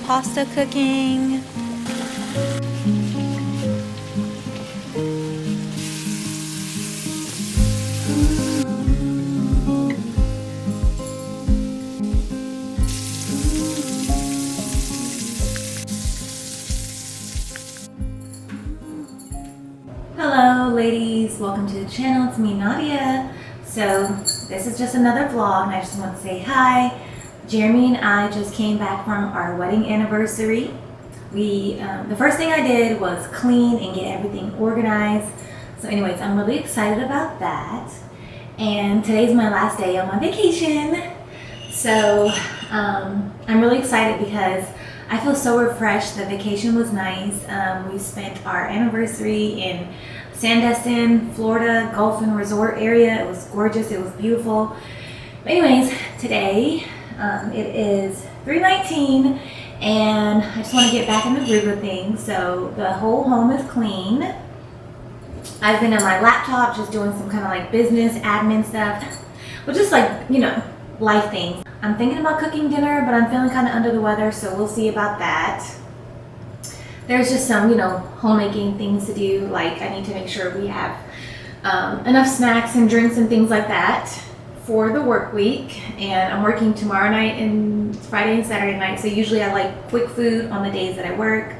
pasta cooking. Hello ladies, welcome to the channel. It's me, Nadia. So this is just another vlog and I just want to say hi. Jeremy and I just came back from our wedding anniversary. The first thing I did was clean and get everything organized. So anyways, I'm really excited about that. And today's my last day on my vacation. So I'm really excited because I feel so refreshed. The vacation was nice. We spent our anniversary in Sandestin, Florida, Gulf and Resort area. It was gorgeous. It was beautiful. But anyways, today it is 3:19 and I just want to get back in the groove of things. So the whole home is clean. I've been on my laptop just doing some kind of like business admin stuff, but just like, you know, life things. I'm thinking about cooking dinner, but I'm feeling kind of under the weather, so we'll see about that. There's just some, you know, homemaking things to do. Like I need to make sure we have enough snacks and drinks and things like that for the work week. And I'm working tomorrow night and Friday and Saturday night, so usually I like quick food on the days that I work.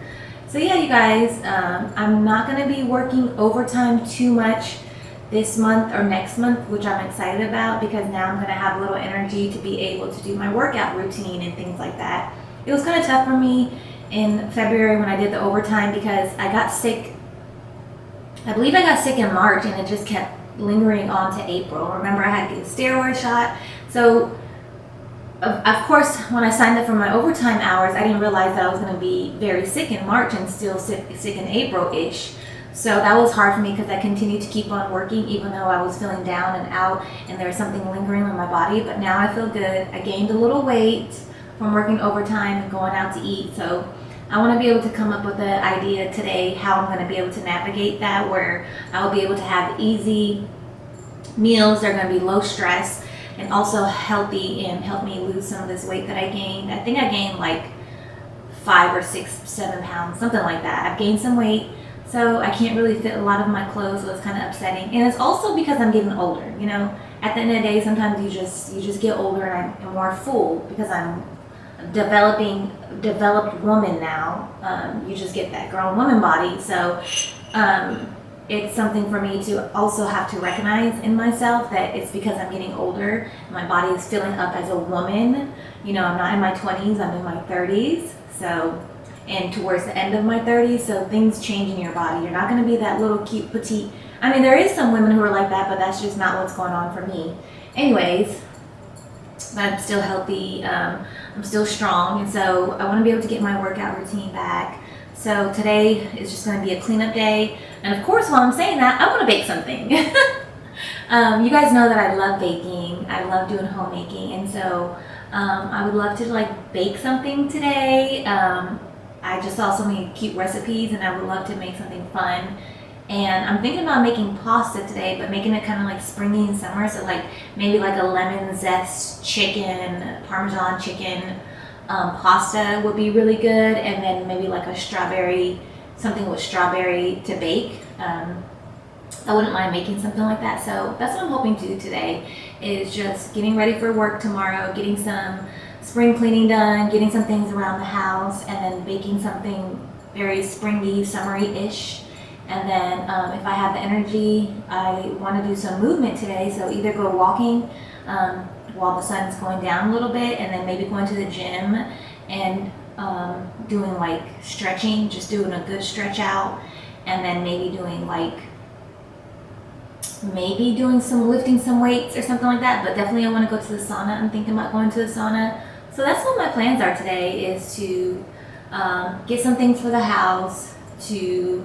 So yeah, you guys, I'm not going to be working overtime too much this month or next month, which I'm excited about because now I'm going to have a little energy to be able to do my workout routine and things like that. It was kind of tough for me in February when I did the overtime because I got sick. I believe I got sick in March and it just kept lingering on to April. Remember, I had to get a steroid shot. So of course, when I signed up for my overtime hours, I didn't realize that I was going to be very sick in March and still sick in April-ish. So that was hard for me because I continued to keep on working even though I was feeling down and out and there was something lingering on my body. But now I feel good. I gained a little weight from working overtime and going out to eat. So I want to be able to come up with an idea today how I'm going to be able to navigate that, where I will be able to have easy meals. They're going to be low stress and also healthy and help me lose some of this weight that I gained. I think I gained like 5 or 6, 7 pounds, something like that. I've gained some weight. So I can't really fit a lot of my clothes, so it's kind of upsetting. And it's also because I'm getting older, you know. At the end of the day, sometimes you just get older and I'm more full because I'm developed woman now. You just get that grown woman body. So it's something for me to also have to recognize in myself that it's because I'm getting older. My body is filling up as a woman. You know, I'm not in my 20s, I'm in my 30s. So, and towards the end of my 30s, so things change in your body. You're not going to be that little cute petite. I mean, there is some women who are like that, but that's just not what's going on for me. Anyways, I'm still healthy. I'm still strong, and so I want to be able to get my workout routine back. So today is just going to be a cleanup day, and of course, while I'm saying that, I want to bake something. You guys know that I love baking. I love doing homemaking, and so I would love to like bake something today. I just saw so many cute recipes and I would love to make something fun. And I'm thinking about making pasta today, but making it kind of like springy and summer. So like maybe like a lemon zest chicken, Parmesan chicken pasta would be really good. And then maybe like a strawberry, something with strawberry to bake. I wouldn't mind making something like that. So that's what I'm hoping to do today, is just getting ready for work tomorrow, getting some spring cleaning done, getting some things around the house, and then baking something very springy, summery-ish. And then if I have the energy, I want to do some movement today. So either go walking while the sun is going down a little bit, and then maybe going to the gym and doing like stretching, just doing a good stretch out, and then maybe doing some lifting some weights or something like that. But definitely I want to go to the sauna. I'm thinking about going to the sauna. So that's what my plans are today, is to get some things for the house, to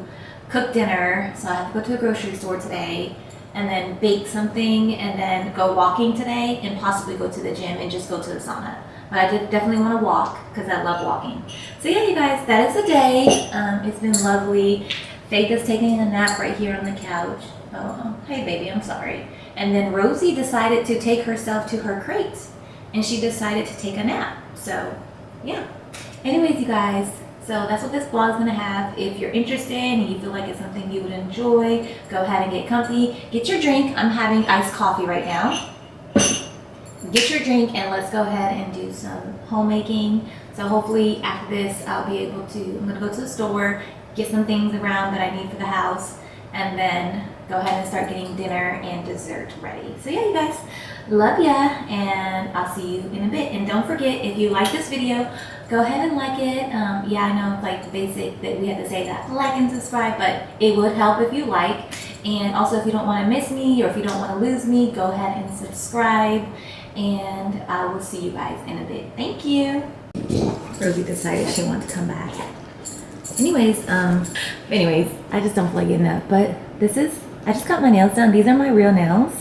cook dinner. So I have to go to the grocery store today, and then bake something, and then go walking today, and possibly go to the gym and just go to the sauna. But I definitely want to walk because I love walking. So yeah, you guys, that is the day. It's been lovely. Faith is taking a nap right here on the couch. Oh, hey baby, I'm sorry. And then Rosie decided to take herself to her crate, and she decided to take a nap. So yeah. Anyways, you guys, so that's what this vlog is going to have. If you're interested and you feel like it's something you would enjoy, go ahead and get comfy. Get your drink. I'm having iced coffee right now. Get your drink and let's go ahead and do some homemaking. So hopefully after this, I'll be able to, I'm going to go to the store, get some things around that I need for the house, and then go ahead and start getting dinner and dessert ready. So yeah, you guys, love ya, and I'll see you in a bit. And don't forget, if you like this video, go ahead and like it. Yeah, I know it's like basic that we have to say that, like and subscribe, but it would help if you like. And also, if you don't want to miss me or if you don't want to lose me, go ahead and subscribe, and I will see you guys in a bit. Thank you. Rosie decided she wanted to come back. Anyways, I just don't feel like getting up. But I just got my nails done. These are my real nails.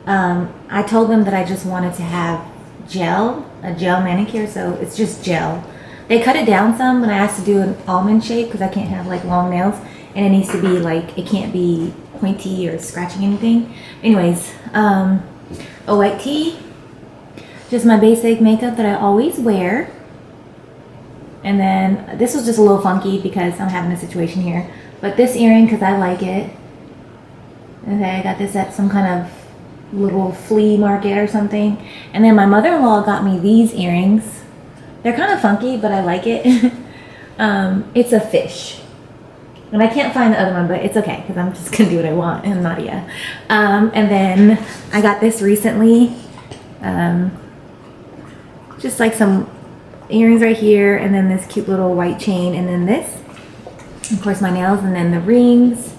I told them that I just wanted to have a gel manicure, so it's just gel. They cut it down some when I asked to do an almond shape because I can't have like long nails, and it needs to be like, it can't be pointy or scratching anything. Anyways, a white tee, just my basic makeup that I always wear. And then this was just a little funky because I'm having a situation here, but this earring because I like it. Okay, I got this at some kind of little flea market or something. And then my mother-in-law got me these earrings. They're kind of funky, but I like it. It's a fish. And I can't find the other one, but it's okay because I'm just gonna do what I want, and Nadia. And then I got this recently. Just like some earrings right here, and then this cute little white chain, and then this, of course, my nails, and then the rings,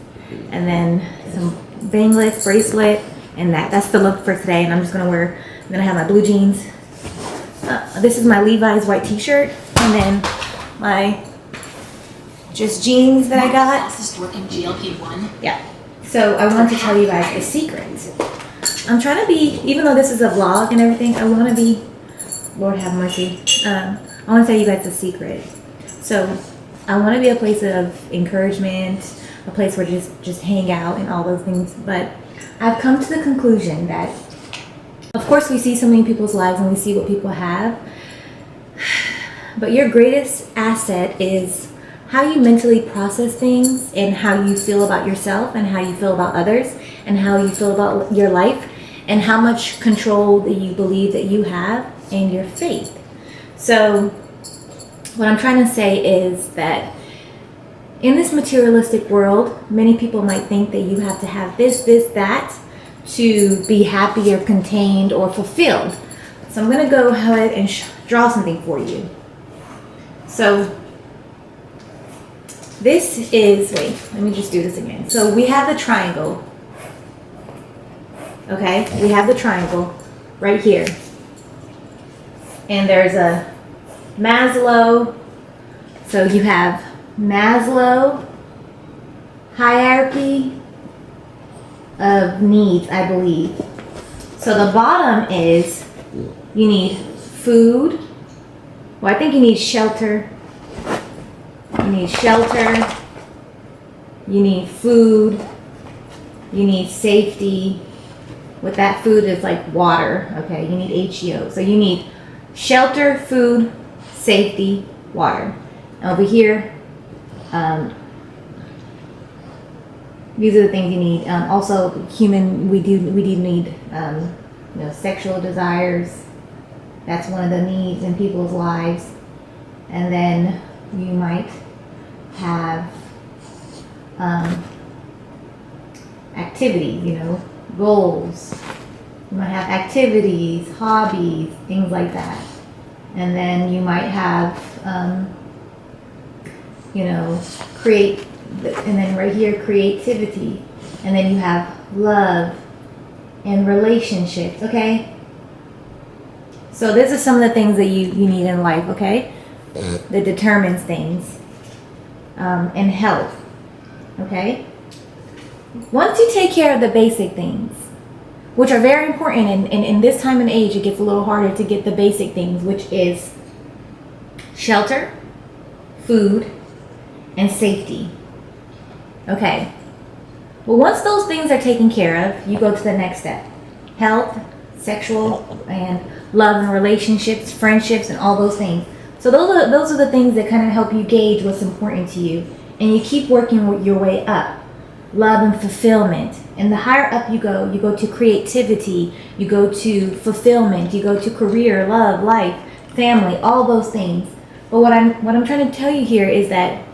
and then some banglets, bracelet, and that's the look for today. And I'm just gonna have my blue jeans. This is my Levi's white t-shirt, and then my just jeans that I got. Fastest working GLP-1. Yeah. So I wanted to tell you guys a secret. I'm trying to be, even though this is a vlog and everything, I want to be, Lord have mercy. I want to tell you guys a secret. So I want to be a place of encouragement, a place where just hang out and all those things. But I've come to the conclusion that, of course, we see so many people's lives and we see what people have. But your greatest asset is how you mentally process things, and how you feel about yourself, and how you feel about others, and how you feel about your life, and how much control that you believe that you have, and your faith. So what I'm trying to say is that in this materialistic world, many people might think that you have to have this, that to be happy or contained or fulfilled. So I'm going to go ahead and draw something for you. So this is, wait, let me just do this again. So we have the triangle. Okay, we have the triangle right here. And there's a Maslow. So you have Maslow hierarchy of needs, I believe. So the bottom is you need food. Well, I think you need shelter. You need shelter. You need food. You need safety. With that food is like water. Okay, you need HEO. So you need shelter, food, safety, water. And over here, these are the things you need. Also, we do need sexual desires. That's one of the needs in people's lives. And then you might have activities, goals. You might have activities, hobbies, things like that. And then you might have, create, and then right here, creativity. And then you have love and relationships, okay? So this is some of the things that you need in life, okay? That determines things. And health, okay? Once you take care of the basic things, which are very important, and in this time and age, it gets a little harder to get the basic things, which is shelter, food, and safety. Okay. Well, once those things are taken care of, you go to the next step. Health, sexual, and love and relationships, friendships, and all those things. So those are the things that kind of help you gauge what's important to you, and you keep working your way up. Love and fulfillment, and the higher up you go to creativity, you go to fulfillment, you go to career, love, life, family, all those things. But what I'm trying to tell you here is that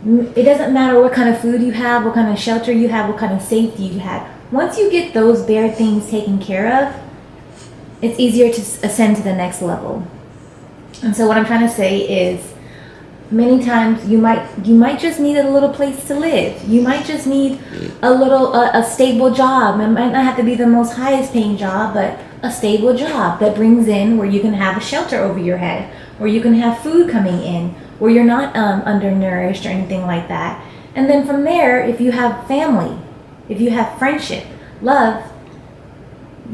it doesn't matter what kind of food you have, what kind of shelter you have, what kind of safety you have. Once you get those bare things taken care of, it's easier to ascend to the next level. And so what I'm trying to say is, many times you might just need a little place to live. You might just need a stable job. It might not have to be the most highest paying job, but a stable job that brings in where you can have a shelter over your head, where you can have food coming in, where you're not undernourished or anything like that. And then from there, if you have family, if you have friendship, love,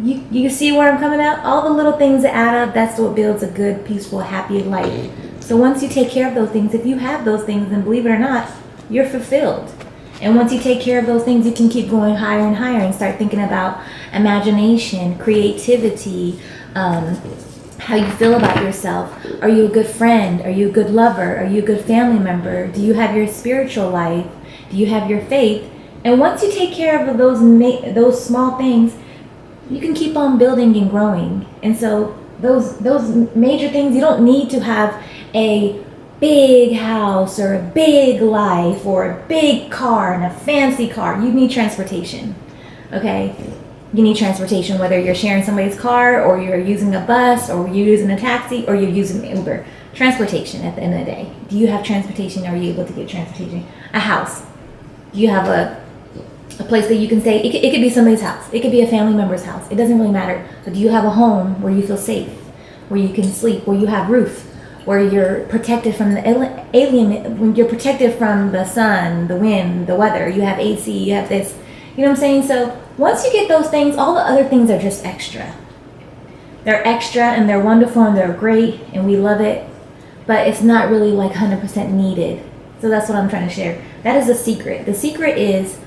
you see where I'm coming at? All the little things that add up, that's what builds a good, peaceful, happy life. So once you take care of those things, if you have those things, then believe it or not, you're fulfilled. And once you take care of those things, you can keep going higher and higher and start thinking about imagination, creativity, how you feel about yourself. Are you a good friend? Are you a good lover? Are you a good family member? Do you have your spiritual life? Do you have your faith? And once you take care of those small things, you can keep on building and growing. And so those major things, you don't need to have a big house or a big life or a big car and a fancy car. You need transportation, okay? You need transportation, whether you're sharing somebody's car or you're using a bus or you're using a taxi or you're using Uber. Transportation at the end of the day. Do you have transportation? Are you able to get transportation? A house. Do you have a place that you can stay? It could be somebody's house. It could be a family member's house. It doesn't really matter. But do you have a home where you feel safe, where you can sleep, where you have roof, where you're protected from the alien, when you're protected from the sun, the wind, the weather? You have AC, you have this. You know what I'm saying? So once you get those things, all the other things are just extra. They're extra and they're wonderful and they're great and we love it, but it's not really like 100% needed. So that's what I'm trying to share. That is the secret. The secret is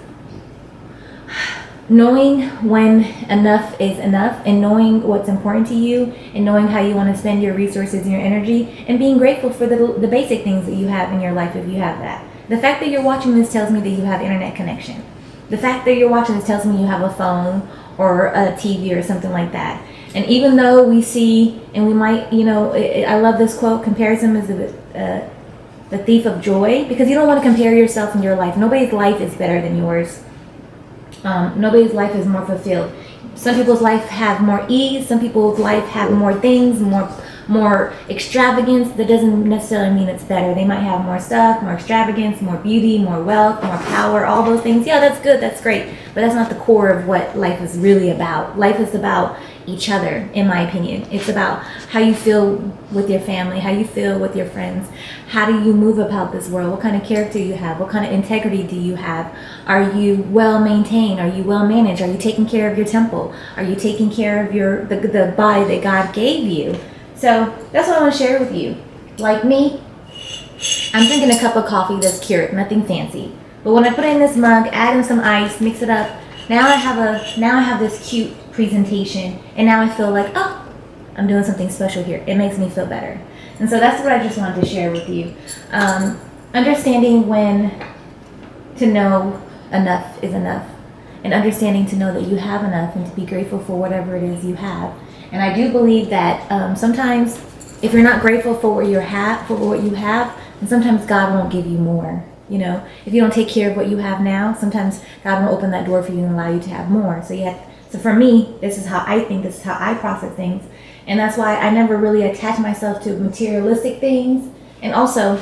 knowing when enough is enough, and knowing what's important to you, and knowing how you want to spend your resources and your energy, and being grateful for the basic things that you have in your life if you have that. The fact that you're watching this tells me that you have internet connection. The fact that you're watching this tells me you have a phone or a TV or something like that. And even though we see, and we might, I love this quote, comparison is the thief of joy, because you don't want to compare yourself in your life. Nobody's life is better than yours. Nobody's life is more fulfilled. Some people's life have more ease. Some people's life have more things, more extravagance. That doesn't necessarily mean it's better. They might have more stuff, more extravagance, more beauty, more wealth, more power, all those things. Yeah, that's good. That's great. But that's not the core of what life is really about. Life is about each other, in my opinion. It's about how you feel with your family, how you feel with your friends. How do you move about this world? What kind of character you have? What kind of integrity do you have? Are you well maintained? Are you well managed? Are you taking care of your temple? Are you taking care of the body that God gave you? So that's what I want to share with you. Like me, I'm drinking a cup of coffee that's cured, nothing fancy. But when I put it in this mug, add in some ice, mix it up, now I have this cute presentation, and now I feel like, oh, I'm doing something special here. It makes me feel better. And so that's what I just wanted to share with you. Understanding when to know enough is enough, and understanding to know that you have enough and to be grateful for whatever it is you have. And I do believe that sometimes if you're not grateful for what you have, then sometimes God won't give you more. If you don't take care of what you have now, sometimes God won't open that door for you and allow you to have more. So for me, this is how I think, this is how I process things. And that's why I never really attach myself to materialistic things. And also,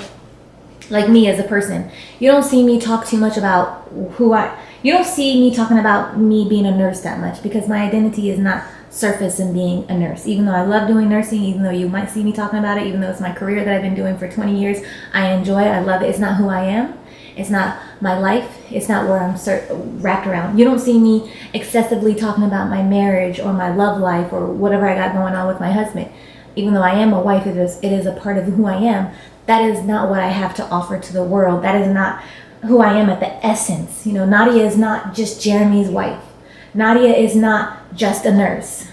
like me as a person, you don't see me talk too much about you don't see me talking about me being a nurse that much, because my identity is not surface in being a nurse. Even though I love doing nursing, even though you might see me talking about it, even though it's my career that I've been doing for 20 years, I enjoy it, I love it. It's not who I am. It's not my life. It's not where I'm wrapped around. You don't see me excessively talking about my marriage or my love life or whatever I got going on with my husband. Even though I am a wife, it is a part of who I am. That is not what I have to offer to the world. That is not who I am at the essence. Nadia is not just Jeremy's wife. Nadia is not just a nurse.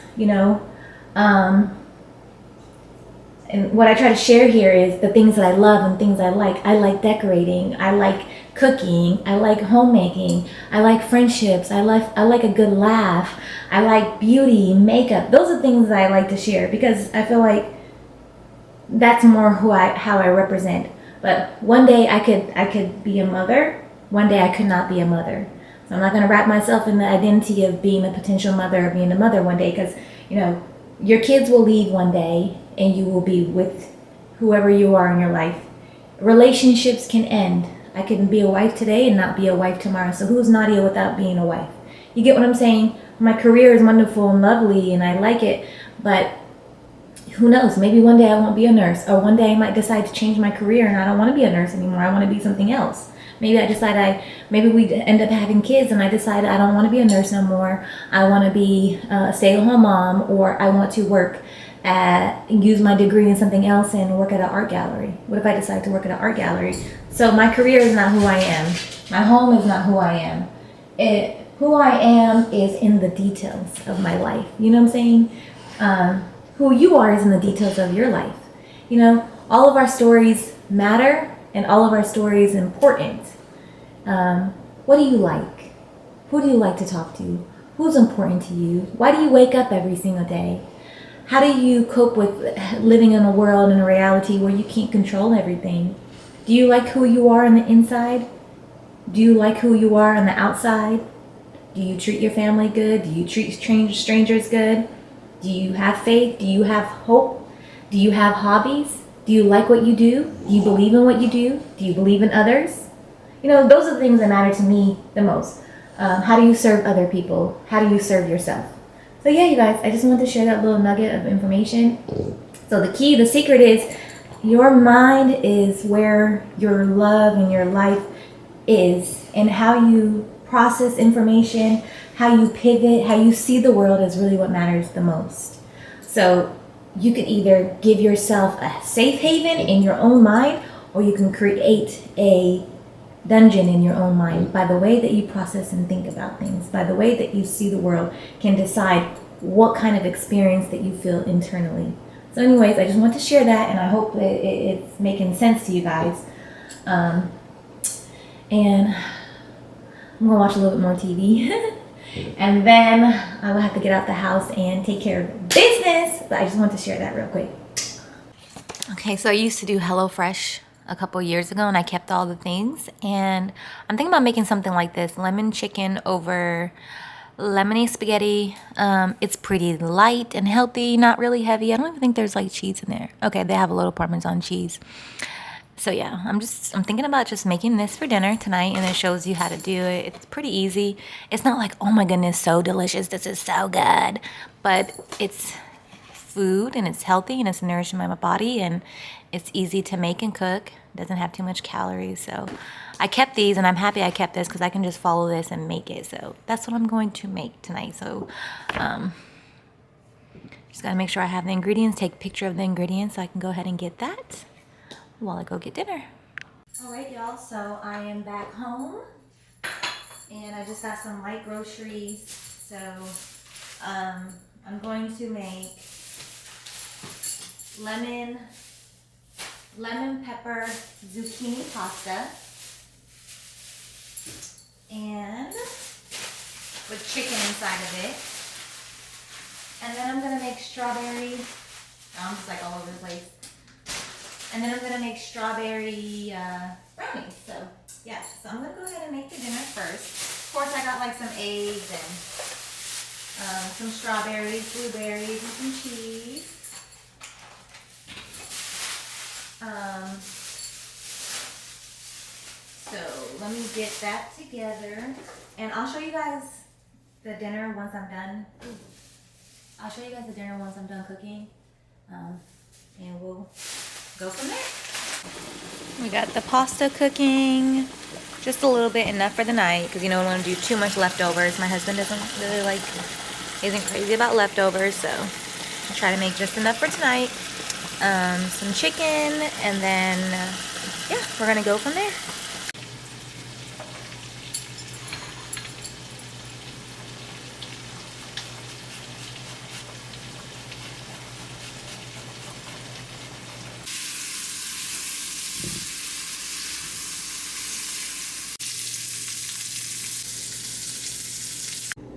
and what I try to share here is the things that I love and things I like. I like decorating. I like cooking. I like homemaking. I like friendships. I like a good laugh. I like beauty, makeup. Those are things that I like to share because I feel like that's more how I represent. But one day I could be a mother. One day I could not be a mother. So I'm not going to wrap myself in the identity of being a potential mother or being a mother one day because, you know, your kids will leave one day and you will be with whoever you are in your life. Relationships can end. I can be a wife today and not be a wife tomorrow. So who's Nadia without being a wife? You get what I'm saying? My career is wonderful and lovely and I like it, but who knows? Maybe one day I won't be a nurse, or one day I might decide to change my career and I don't want to be a nurse anymore. I want to be something else. Maybe maybe we end up having kids and I decide I don't want to be a nurse no more. I want to be a stay-at-home mom, or I want to use my degree in something else and work at an art gallery. What if I decide to work at an art gallery? So my career is not who I am. My home is not who I am. Who I am is in the details of my life. You know what I'm saying? Who you are is in the details of your life. You know, all of our stories matter and all of our stories are important. What do you like? Who do you like to talk to? Who's important to you? Why do you wake up every single day? How do you cope with living in a world and a reality where you can't control everything? Do you like who you are on the inside? Do you like who you are on the outside? Do you treat your family good? Do you treat strangers good? Do you have faith? Do you have hope? Do you have hobbies? Do you like what you do? Do you believe in what you do? Do you believe in others? You know, those are the things that matter to me the most. How do you serve other people? How do you serve yourself? So yeah, you guys, I just wanted to share that little nugget of information. So the secret is your mind is where your love and your life is, and how you process information, how you pivot, how you see the world is really what matters the most. So you can either give yourself a safe haven in your own mind, or you can create a dungeon in your own mind. By the way that you process and think about things, by the way that you see the world, can decide what kind of experience that you feel internally. So anyways, I just want to share that, and I hope that it's making sense to you guys. And I'm gonna watch a little bit more TV and then I will have to get out the house and take care of business, but I just want to share that real quick. Okay, so I used to do HelloFresh a couple years ago and I kept all the things, and I'm thinking about making something like this: lemon chicken over lemony spaghetti. It's pretty light and healthy, not really heavy. I don't even think there's like cheese in there. Okay, they have a little Parmesan cheese. So yeah, I'm thinking about just making this for dinner tonight, and it shows you how to do it. It's pretty easy. It's not like, oh my goodness, so delicious, this is so good. But it's food and it's healthy and it's nourishing my body, and it's easy to make and cook. It doesn't have too much calories. So I kept these, and I'm happy I kept this because I can just follow this and make it. So that's what I'm going to make tonight. So just gotta make sure I have the ingredients, take a picture of the ingredients so I can go ahead and get that while I go get dinner. All right, y'all, so I am back home and I just got some light groceries. So I'm going to make lemon pepper zucchini pasta, and with chicken inside of it. And then I'm gonna make strawberry, I'm just like all over the place. And then I'm gonna make strawberry brownies. So yeah, so I'm gonna go ahead and make the dinner first. Of course, I got like some eggs and some strawberries, blueberries, and some cheese. So let me get that together, and I'll show you guys the dinner once I'm done. I'll show you guys the dinner once I'm done cooking, and we'll go from there. We got the pasta cooking, just a little bit, enough for the night, because you know I don't want to do too much leftovers. My husband isn't crazy about leftovers, so I'll try to make just enough for tonight. Some chicken, and then yeah, we're gonna go from there.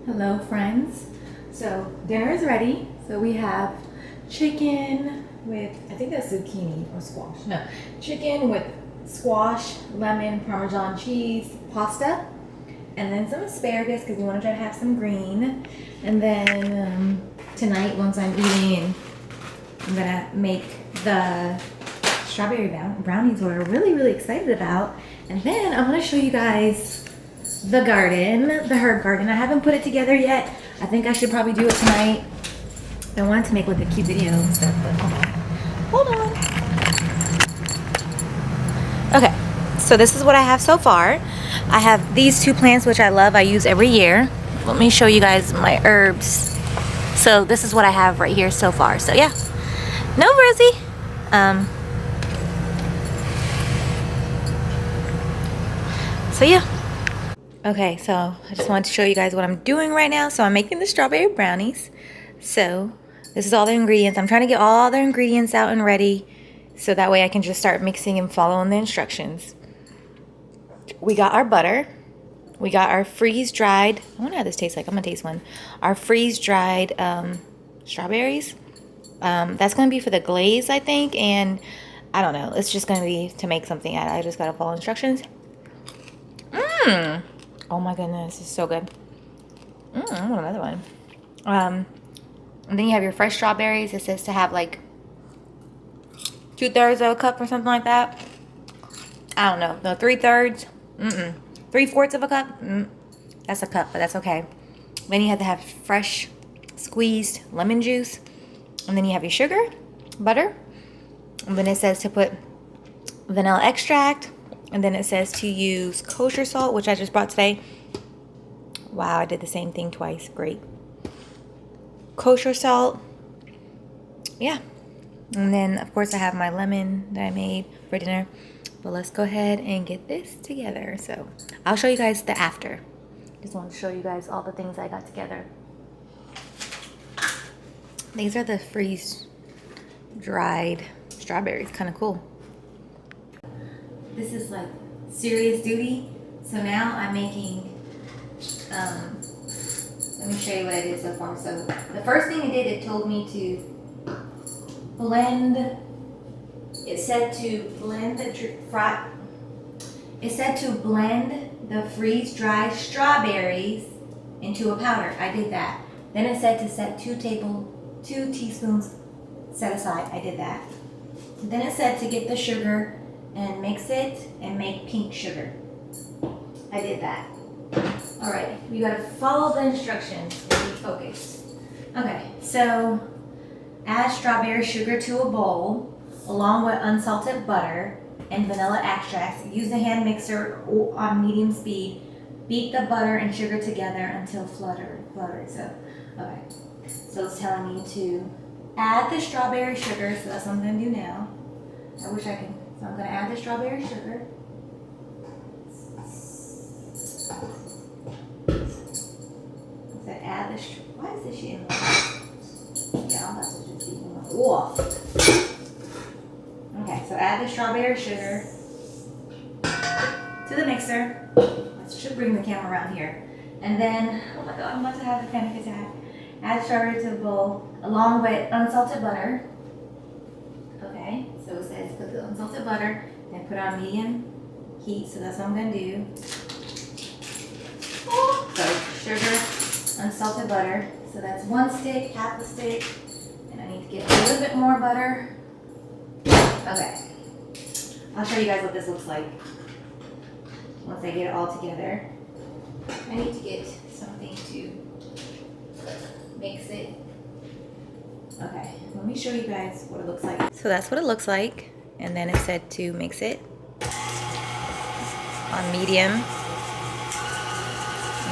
Hello, friends. So dinner is ready. So we have chicken with, I think that's zucchini or squash. No, chicken with squash, lemon, Parmesan cheese, pasta, and then some asparagus because we want to try to have some green. And then tonight, once I'm eating, I'm gonna make the strawberry brownies we're really excited about. And then I'm gonna show you guys the garden, the herb garden. I haven't put it together yet. I think I should probably do it tonight. I wanted to make like a cute video and stuff, but hold on. Okay, so this is what I have so far. I have these two plants, which I love. I use every year. Let me show you guys my herbs. So this is what I have right here so far. So yeah, no Rosie. So yeah. Okay, so I just wanted to show you guys what I'm doing right now. So I'm making the strawberry brownies. So this is all the ingredients. I'm trying to get all the ingredients out and ready so that way I can just start mixing and following the instructions. We got our butter. We got our freeze-dried, I wonder how this tastes like. I'm gonna taste one. Our freeze-dried strawberries. That's gonna be for the glaze, I think, and I don't know. It's just gonna be to make something. I just gotta follow instructions. Oh my goodness, it's so good. I want another one. And then you have your fresh strawberries. It says to have like 2/3 of a cup or something like that. I don't know. No, 3/3. 3/4 of a cup. That's a cup, but that's okay. Then you have to have fresh squeezed lemon juice. And then you have your sugar, butter. And then it says to put vanilla extract. And then it says to use kosher salt, which I just brought today. Wow, I did the same thing twice. Great. Kosher salt. Yeah. And then, of course, I have my lemon that I made for dinner. But let's go ahead and get this together. So I'll show you guys the after. Just want to show you guys all the things I got together. These are the freeze-dried strawberries. Kind of cool. This is like serious duty. So now I'm making, let me show you what it is so far. So the first thing it did, it told me to blend, it said to blend the freeze-dried strawberries into a powder. I did that. Then it said to set 2 teaspoons set aside. I did that. Then it said to get the sugar and mix it and make pink sugar. I did that. All right, you gotta follow the instructions and be focused. Okay, so add strawberry sugar to a bowl along with unsalted butter and vanilla extracts. Use the hand mixer on medium speed. Beat the butter and sugar together until fluttered. So, okay. So it's telling me to add the strawberry sugar, so that's what I'm gonna do now. I wish I could. So I'm going to add the strawberry sugar. I said add the, why is this shit in there? Yeah, I'm about to just eat one. Whoa. Okay, so add the strawberry sugar to the mixer. I should bring the camera around here. And then, oh my god, I'm about to have a panic attack. Add strawberry to the bowl along with unsalted butter. Okay, so it says put the unsalted butter and put on medium heat, so that's what I'm gonna do. So sugar, unsalted butter, so that's 1 stick, half a stick, and I need to get a little bit more butter. Okay, I'll show you guys what this looks like once I get it all together. I need to get something to mix it. Okay, let me show you guys what it looks like. So that's what it looks like. And then it said to mix it on medium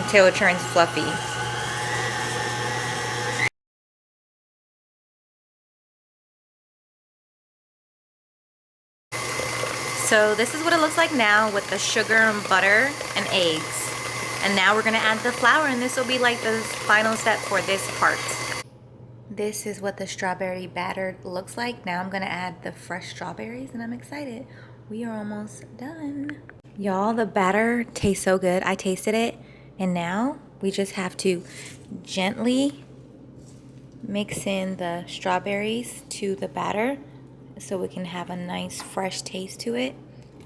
until it turns fluffy. So this is what it looks like now with the sugar and butter and eggs. And now we're gonna add the flour, and this will be like the final step for this part. This is what the strawberry batter looks like. Now I'm gonna add the fresh strawberries, and I'm excited. We are almost done. Y'all, the batter tastes so good. I tasted it, and now we just have to gently mix in the strawberries to the batter so we can have a nice fresh taste to it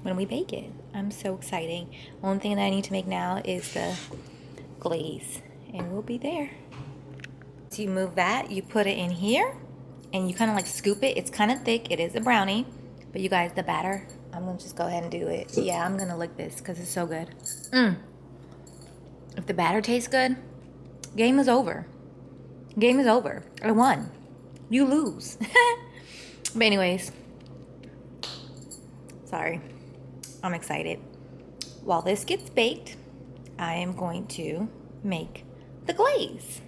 when we bake it. I'm so excited. Only thing that I need to make now is the glaze, and we'll be there. So you move that, you put it in here, and you kind of like scoop it. It's kind of thick. It is a brownie, but you guys, the batter, I'm gonna just go ahead and do it. Yeah, I'm gonna lick this because it's so good. If the batter tastes good, game is over. Game is over. I won. You lose. But anyways, sorry. I'm excited. While this gets baked, I am going to make the glaze.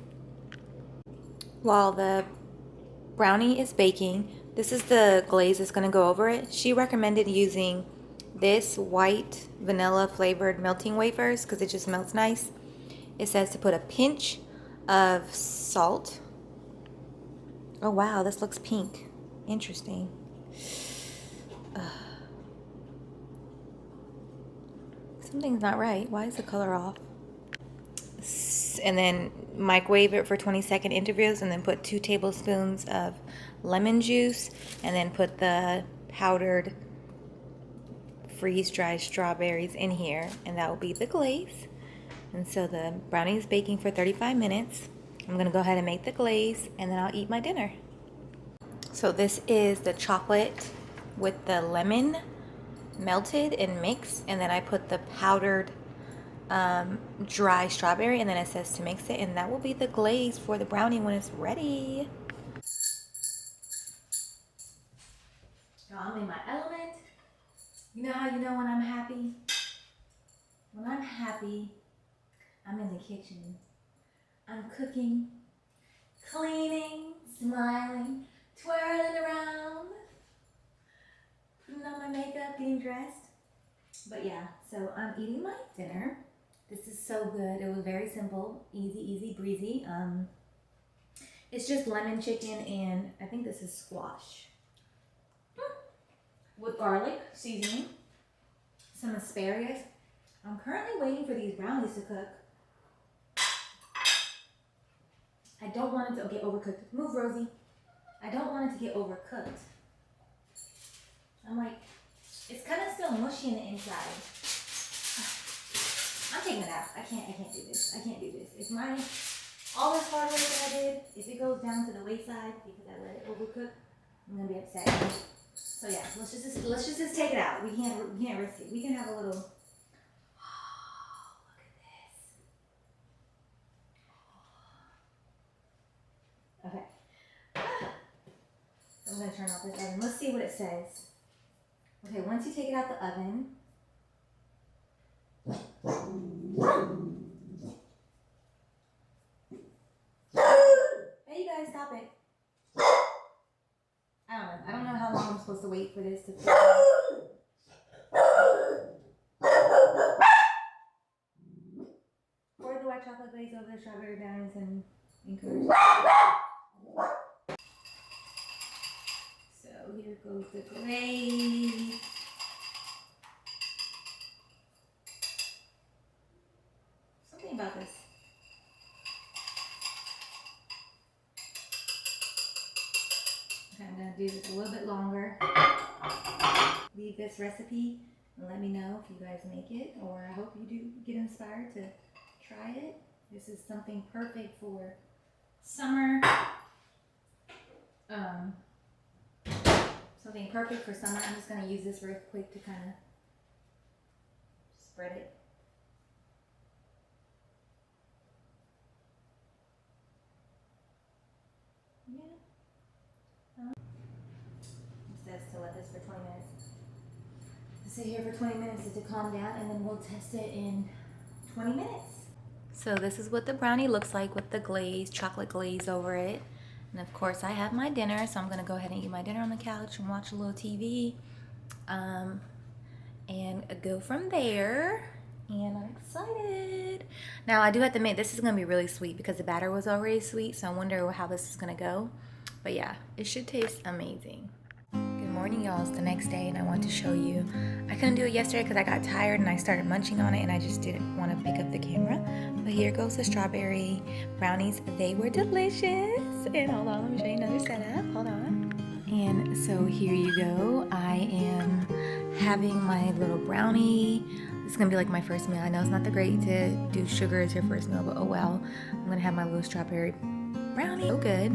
While the brownie is baking, this is the glaze that's going to go over it. She recommended using this white vanilla flavored melting wafers because it just melts nice. It says to put a pinch of salt. Oh wow, this looks pink. Interesting. Something's not right. Why is the color off? And then microwave it for 20-second intervals, and then put 2 tablespoons of lemon juice, and then put the powdered freeze-dried strawberries in here, and that will be the glaze. And so the brownie is baking for 35 minutes. I'm gonna go ahead and make the glaze, and then I'll eat my dinner. So this is the chocolate with the lemon melted and mixed, and then I put the powdered dry strawberry, and then it says to mix it, and that will be the glaze for the brownie when it's ready. I'm in my element. You know how you know when I'm happy? When I'm happy, I'm in the kitchen. I'm cooking, cleaning, smiling, twirling around, putting on my makeup, getting dressed. But yeah, so I'm eating my dinner. This is so good. It was very simple, easy breezy. It's just lemon chicken and I think this is squash with garlic seasoning, some asparagus. I'm currently waiting for these brownies to cook. I don't want it to get overcooked. Move, Rosie. I don't want it to get overcooked. I'm like, it's kind of still mushy in the inside. I'm taking it out. I can't do this. I can't do this. If all this hard work that I did, if it goes down to the wayside because I let it overcook, I'm gonna be upset. So yeah, let's just take it out. We can't risk it. We can have a little. Oh, look at this. Okay. I'm gonna turn off this oven. Let's see what it says. Okay, once you take it out the oven. Hey, you guys, stop it. I don't know how long I'm supposed to wait for this to cook. Pour the white chocolate glaze over the strawberry brownies and encourage. So here goes the glaze. Something about this. Okay, I'm gonna do this a little bit longer. Leave this recipe and let me know if you guys make it, or I hope you do get inspired to try it. This is something perfect for summer. Something perfect for summer. I'm just gonna use this real quick to kind of spread it. Yeah. It says to let this for 20 minutes. To sit here for 20 minutes is to calm down, and then we'll test it in 20 minutes. So this is what the brownie looks like with the glaze, chocolate glaze over it. And of course I have my dinner, so I'm gonna go ahead and eat my dinner on the couch and watch a little TV. And go from there. And I'm excited. Now I do have to admit, this is gonna be really sweet because the batter was already sweet, so I wonder how this is gonna go. But yeah, it should taste amazing. Good morning, y'all. It's the next day and I want to show you. I couldn't do it yesterday because I got tired and I started munching on it and I just didn't want to pick up the camera. But here goes the strawberry brownies. They were delicious. And hold on, let me show you another setup. Hold on. And so here you go. I am having my little brownie. This is gonna be like my first meal. I know it's not the great to do sugar as your first meal, but oh well. I'm gonna have my little strawberry brownie. So good.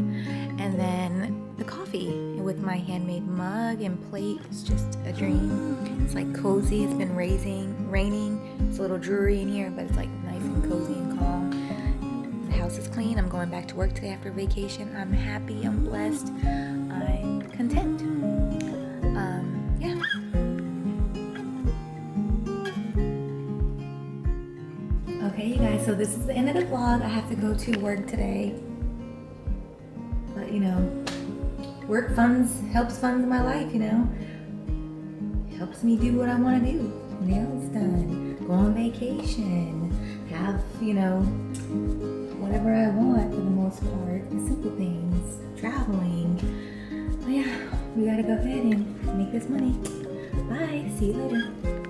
And then the coffee with my handmade mug and plate. It's just a dream. It's like cozy. It's been raining. It's a little dreary in here, but it's like nice and cozy and calm. The house is clean. I'm going back to work today after vacation. I'm happy. I'm blessed. I'm content. Yeah. Okay, you guys. So this is the end of the vlog. I have to go to work today. But you know, work helps fund my life, you know. Helps me do what I want to do. Nails done, go on vacation, have, you know, whatever I want for the most part. The simple things, traveling. But yeah, we gotta go ahead and make this money. Bye, see you later.